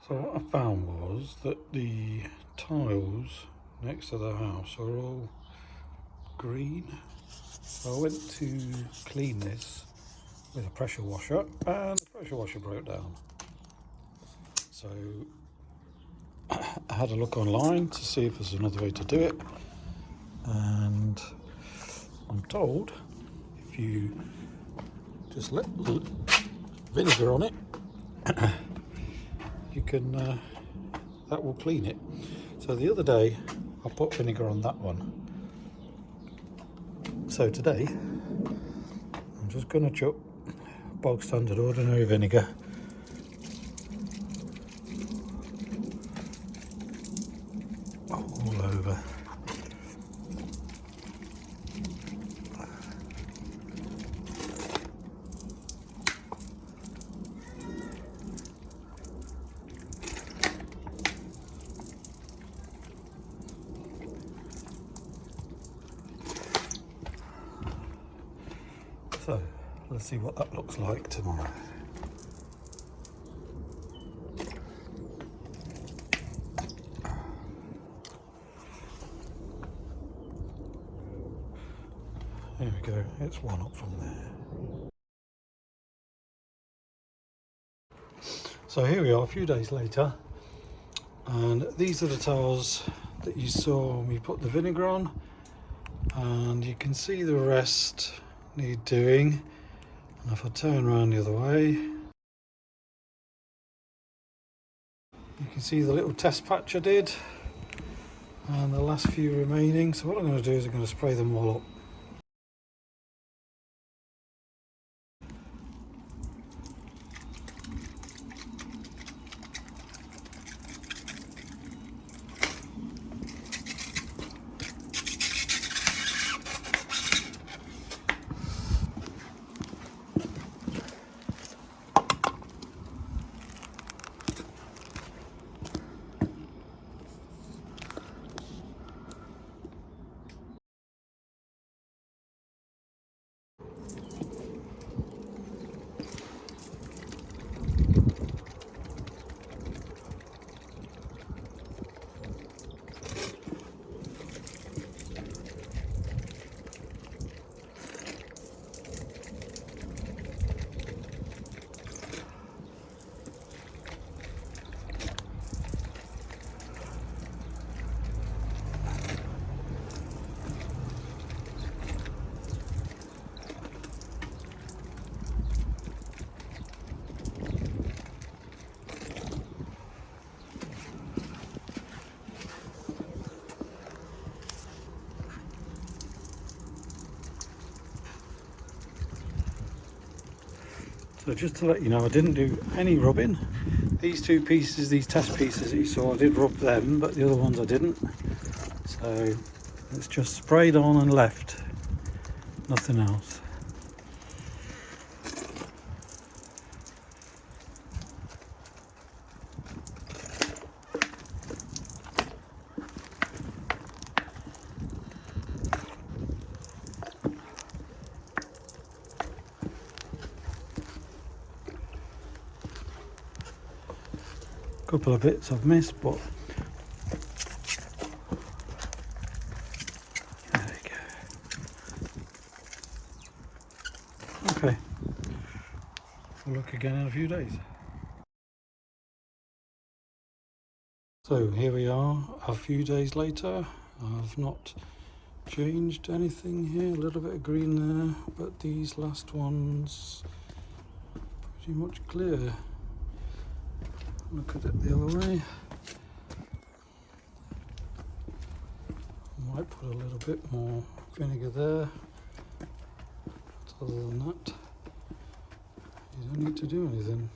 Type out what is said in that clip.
So what I found was that the tiles next to the house are all green. So I went to clean this with a pressure washer and the pressure washer broke down. So I had a look online to see if there's another way to do it, and I'm told if you just let vinegar on it, you can that will clean it. So the other day I put vinegar on that one. So today I'm just going to chuck bog standard ordinary vinegar all over. So let's see what that looks like tomorrow. There we go, it's one up from there. So here we are a few days later, and these are the tiles that you saw when we put the vinegar on, and you can see the rest need doing. And if I turn around the other way, you can see the little test patch I did and the last few remaining. So what I'm going to do is I'm going to spray them all up. So just to let you know, I didn't do any rubbing. These two pieces, these test pieces that you saw, I did rub them, but the other ones I didn't. So it's just sprayed on and left, nothing else. Couple of bits I've missed, but there we go. Okay, we'll look again in a few days. So here we are a few days later. I've not changed anything here, a little bit of green there, but these last ones pretty much clear. Look at it the other way. I might put a little bit more vinegar there. But other than that, you don't need to do anything.